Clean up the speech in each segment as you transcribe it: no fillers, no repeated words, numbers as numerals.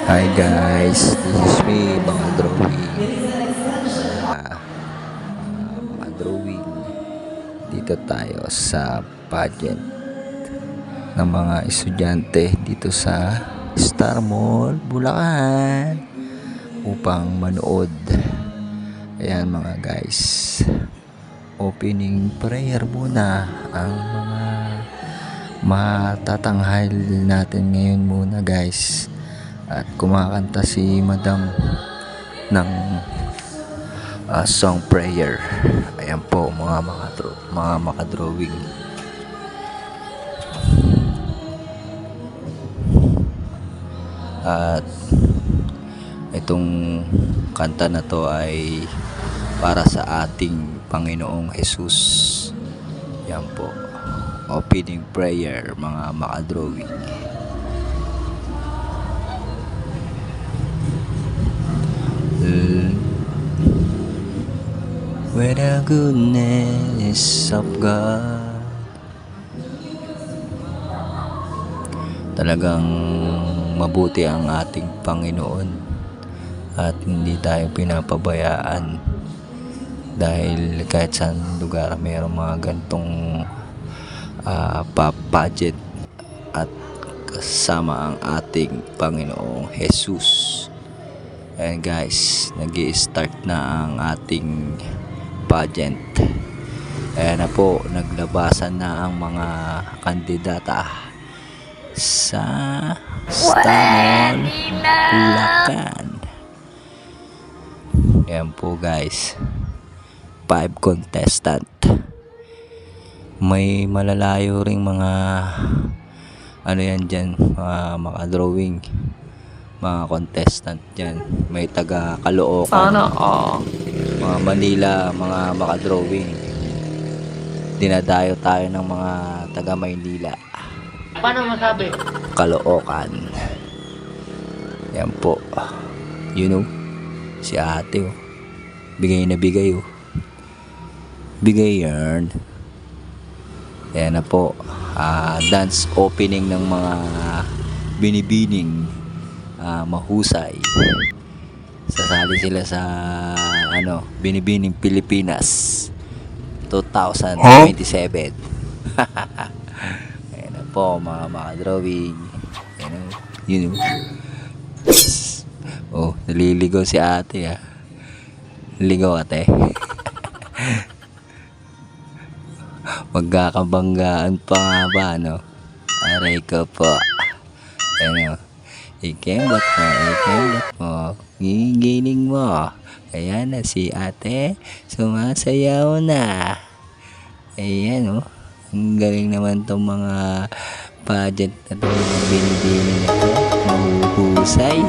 Hi guys, this is me, mga drawing. Mga drawing. Dito tayo sa pageant ng mga estudyante dito sa Star Mall, Bulacan upang manood. Ayan mga guys. Opening prayer muna ang mga matatanghal natin ngayon muna guys. At kumakanta si Madam ng song prayer. Ayan po mga makadrawing. At itong kanta na to ay para sa ating Panginoong Jesus. Yan po. Opening prayer mga makadrawing. With the goodness of God. Talagang mabuti ang ating Panginoon at hindi tayo pinapabayaan dahil kahit saan lugar mayroong mga gantong pageant at kasama ang ating Panginoong Jesus. Ayan guys, nag-i-start na ang ating pageant. Ayan na po, naglabasan na ang mga kandidata sa Star Mall, Bulacan. Ayan po guys, 5 contestant. May malalayo ring mga ano yan dyan, mga makadrawing, mga contestant dyan. May taga Caloocan, mga Manila, mga makadrawing. Dinadayo tayo ng mga taga Maynila. Paano masabi? Caloocan. Yan po. You know, si ate oh. Bigay na bigay oh. Bigay yarn. Yan na po. Dance opening ng mga binibining mahusay. Sasali sila sa Binibining Pilipinas 2027. Ayan na po mga drawing. You know. Oh, naliligaw si ate ah. Ligaw ate. Magkakabanggaan pa nga ba no? Aray ko po. Ano? Ikembot mo. Gigiling mo. Ayan na si ate. Sumasayaw na. Ayan oh. Ang galing naman tong mga pageant na itong mga binibini na ito. Mahuhusay.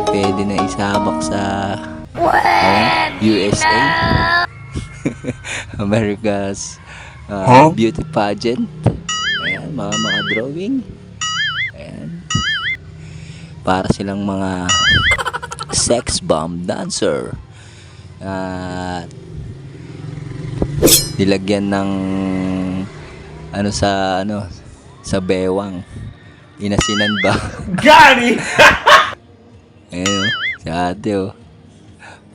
Pwede na isabak sa USA. America's beauty pageant. Ayan, mga drawing. Ayan. Para silang mga sex bomb dancer. Nilagyan ng sa bewang. Inasinan ba? Gani! Ayun, si ate oh.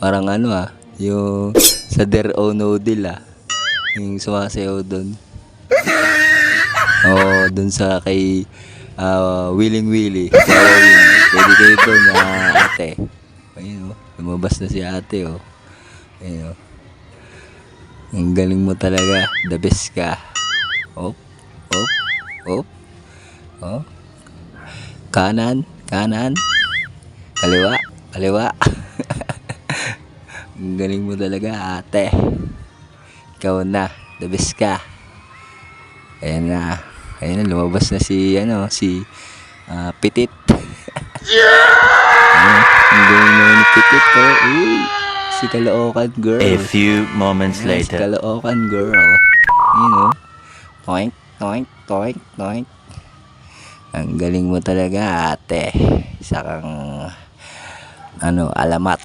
Parang yung sa Der o Noodle yung sumasayaw doon. Doon sa kay Willing Willy. Pwede kayo doon ate. Ayun oh, lumabas na si ate oh. Ayun oh. Ang galing mo talaga, the best ka. Op. Oh. Kanan. Kaliwa. Ang galing mo talaga, ate. Ikaw na, the best ka. Ayan na, lumabas na si Pitit. Ang galing naman ni Pitit oh. Uy, si Caloocan girl. A few moments Si later. Caloocan girl. You know. Toink. Ang galing mo talaga, ate. Isa kang alamat.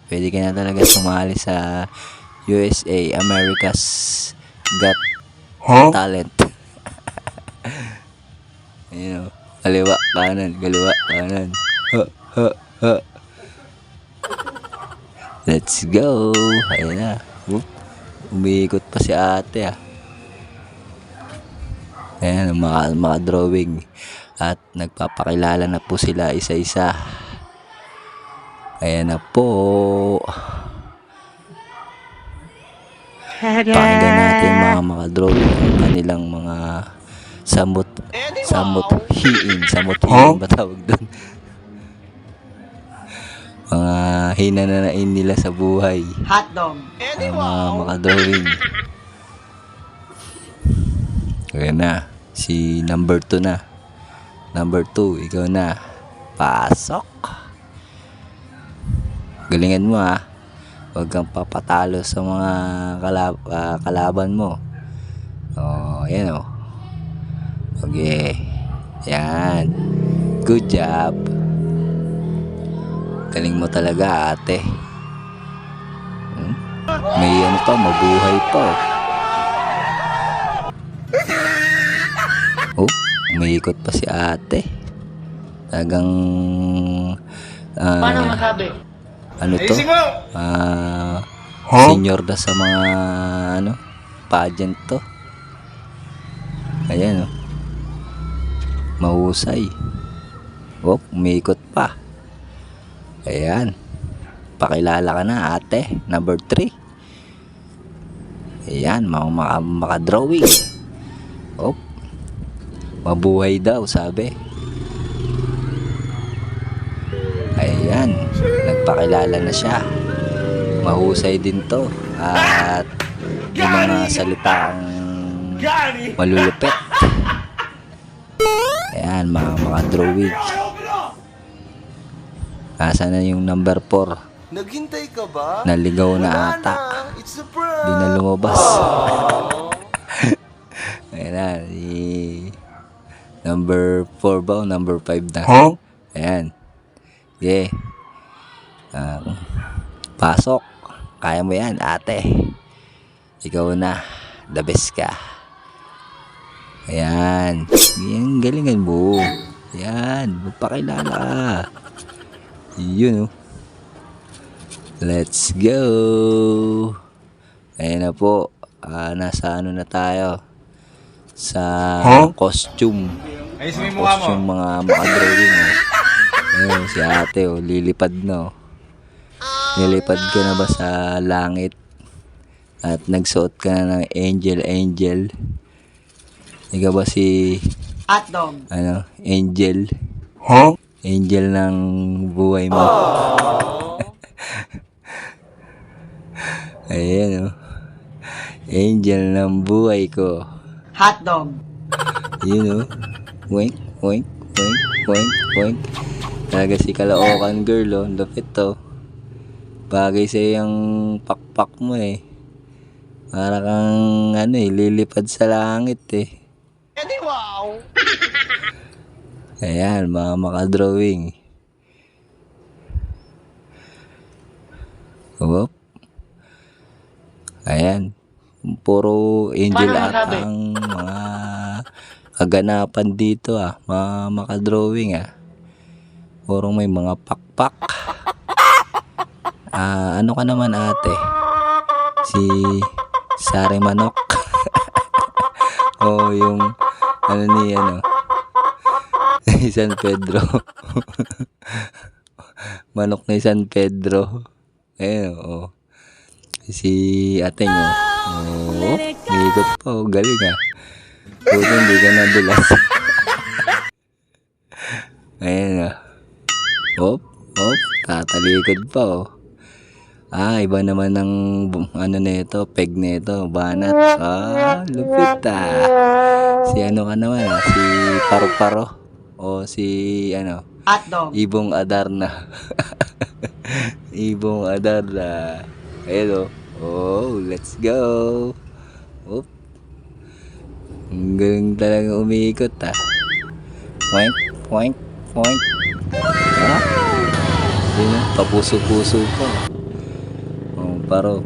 Pwede ka na talaga sumali sa USA, America's Got Talent. You know, Kaliwa, kanan, kaliwa, kanan. Ha, ha, ha. Let's go. Ayan na. Umiikot pa si ate ah. Ayan, mga drawing. At nagpapakilala na po sila isa-isa. Ayan na po. Pakinggan natin mga drawing ang kanilang mga samot hiin ba tawag doon? Mga hinananain nila sa buhay. Hotdog. Mga drawing. Ayan na. Si number 2 na. Number 2, ikaw na. Pasok. Galingan mo ah. Huwag kang papatalo sa mga kalaban mo. Ayan o. Okay. Yan. Good job. Galing mo talaga ate. May ano pa, mabuhay pa. Umiikot pa si ate. Talagang Paano masabi? ano to? Senior na sa mga pageant to. Ayan oh. Mahusay. Umiikot pa. Ayan. Pakilala ka na ate. Number 3. Ayan, maka-drawing. Mabuhay daw, sabi. Ayan, nagpakilala na siya. Mahusay din to. At yung mga salitang malulupit. Ayan, mga drawing. Asa na yung number 4? Naghintay ka ba? Naligaw na ata. It's a prank. Di na lumabas. Ayan na, number 4 ba o number 5 na? Ayan. Okay. Pasok. Kaya mo yan, ate. Ikaw na. The best ka. Ayan. Yan, galingan mo. Ayan. Magpakilala ka. Yun oh. Let's go. Ayan na po. Nasa ano na tayo? Sa costume. Costume mga drawing oh. Ayun, si ate oh, lilipad na oh. Nilipad ka na ba sa langit? At nagsuot ka na ng angel. Ikaw ba si Hotdog. angel? Angel ng buhay mo. Ayan oh. Angel ng buhay ko. Hotdog. Yun oh. Wink, wink, wink, wink, wink. Talaga si Kalaokan girl oh. Lupit to. Bagay sa yung pakpak mo eh. Para kang lilipad sa langit eh. Wow. Ayan, maka-drawing. Ayan. Puro angel Paano at masabi? ang mga kaganapan dito ah. Maka-drawing ah. Puro may mga pakpak. Ano ka naman ate? Si Sari Manok. O yung ni San Pedro. Manok ni San Pedro. Ayan oh. Si ate nyo. Migot pa oh. Galing ah. Buti hindi ka nadulas. Ayan ah. Tatalikod pa oh. Iba naman ng nito, peg nito, banat. Lupit ah. Si ka naman ah, si Paro-Paro o si Hotdog. Ibong Adarna. Ibong Adarna. Hello. Let's go. Ang galing talaga umiikot ah. Poink, poink, poink. Papuso-puso pa. Paro.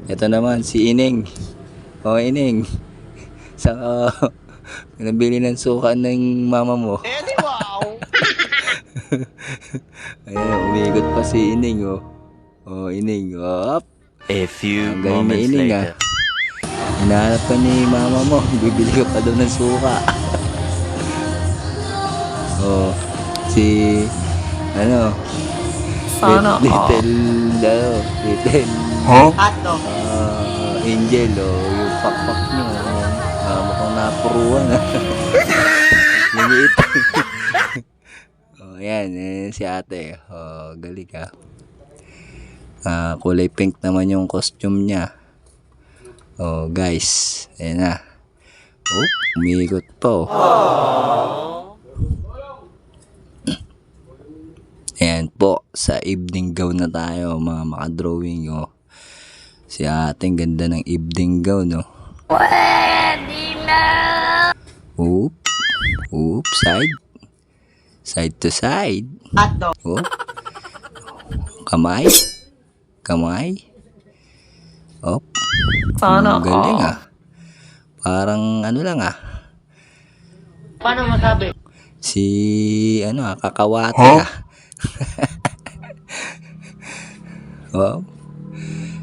Ito naman si Ining. Ining. Nabili ng suka ng mama mo. Eh di wow. Ayan, umiikot pa si Ining, oh. Oh, Ining, oh. A few Ang galing ni moments Ining, later. Hinahanap ka ni mama mo. Bibili ka pa daw ng suka. Oh, si, ano, little, Hotdog. Angel, oh, yung pakpak niyo, mukhang napuruan, Liliit. Oh, ayan, si ate, oh, galing ka. Kulay pink naman yung costume niya. Oh, guys, ayan na. Oh, umiikot pa, oh. Ayan po, sa evening gown na tayo, mga makadrawing, oh. Si ating ganda ng evening gown, no? Pwede na! Oop, side. Side to side. Hotdog. Oh. Kamay. Oh. Ang galing, Parang ano lang, Paano masabi? Si, kakawate, Wow.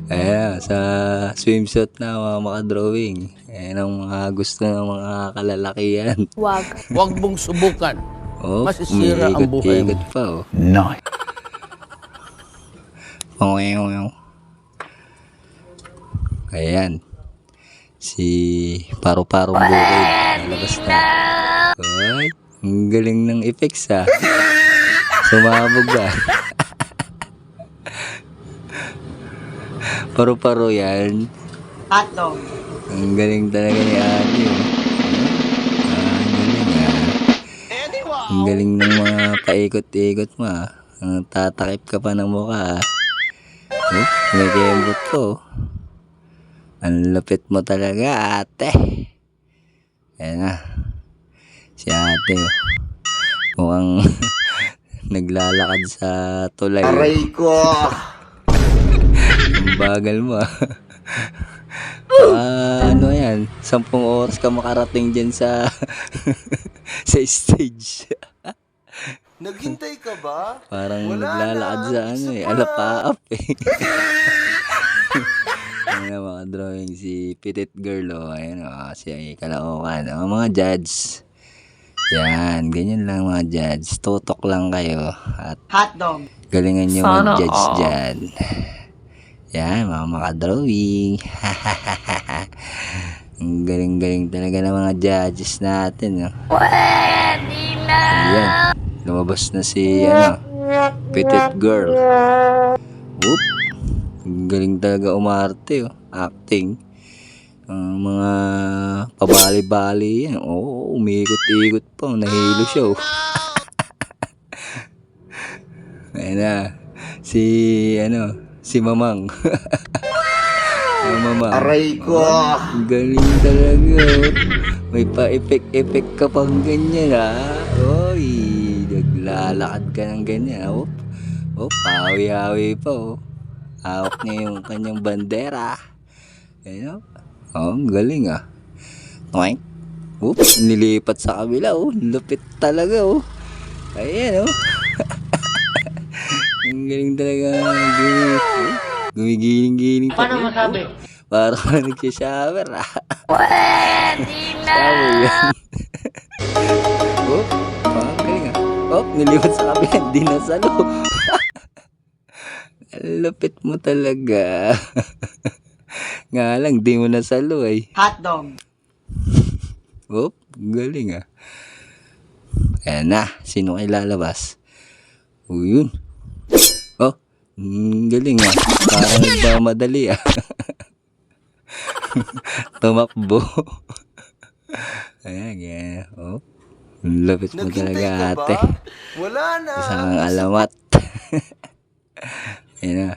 Ayan, sa swimsuit na mga makadrawing. Ayan ang mga gusto ng mga kalalakihan. Huwag mong subukan. Oh, Masisira ang buhay mo. umiikot pa, oh. No. Ayan. Si Paro-Parong Bukid. Nalabas na. Ay, ang galing ng effects, Sumabog, Paro-paro yan. Hotdog. Ang galing talaga ni ate. Ang galing, Eh di wow. Ang galing ng mga paikot-ikot mo, tatakip ka pa ng mukha, Oh, may kembot ko. Ang lupit mo talaga, ate. Ayan na. Si ate, mukhang naglalakad sa tulay. Aray ko! Ang bagal mo, ano yan, 10 oras ka makarating dyan sa sa stage. Naghintay ka ba? Parang Wala naglalakad na, sa isa pa. alapaap, Ayan na, mga drawing, si Petit Girl, ayan, si Kalaokan, mga judge. Yan, ganyan lang mga judge. Tutok lang kayo at Hotdog. galingan nyo mag-judge dyan. Yan, mga makadrawing. Ang galing-galing talaga ng mga judges natin. Pwede na! Ayan, lumabas na si Petit Girl. Whoop! Ang galing talaga umarte, acting. Mga pabali-bali yan. Oo, umiikot-ikot pa. Nahilo siya, Ayan na. Si Mamang. Ang Mamang. Aray ko! Ang galing talaga, May pa-effect ka pang ganyan, Oy, naglalakad ka ng ganyan, pawi-hawi pa, Hawak niya yung kanyang bandera. Ayan, ang galing, Toink. Oops, nilipat sa kabila, Lupit talaga, Ayan, Ang galing talaga. Gumigiling-giling pa. Paano masabi? Parang nagsishower, Pwede na! Shower yan. Ang galing, nilipat sa kabila. Hindi nasalo. Lupit mo talaga. Nga lang, di mo nasalo, Hotdog. Galing, Ayan na, sino kayo lalabas? Yun. Galing, Parang nagmamadali, Tumakbo. Ayan, Lapit mo Naghintay talaga, ka ba? ate. Wala na. Isang alamat. Ayan na.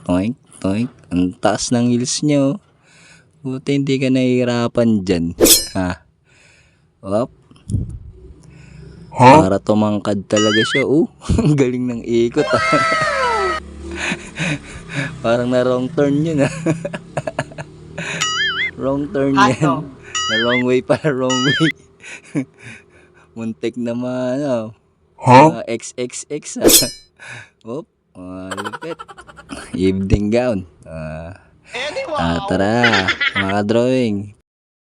Toink, toink. Ang taas ng heels niya, Buti hindi ka nahihirapan dyan. Para tumangkad talaga siya. Ang galing ng ikot, Parang na wrong turn yun, Wrong turn yan. Hotdog. The wrong way pala, wrong way. Muntik naman, ano. Huh? XXX, Oop, lupit. Evening gown. Tara, mga drawing.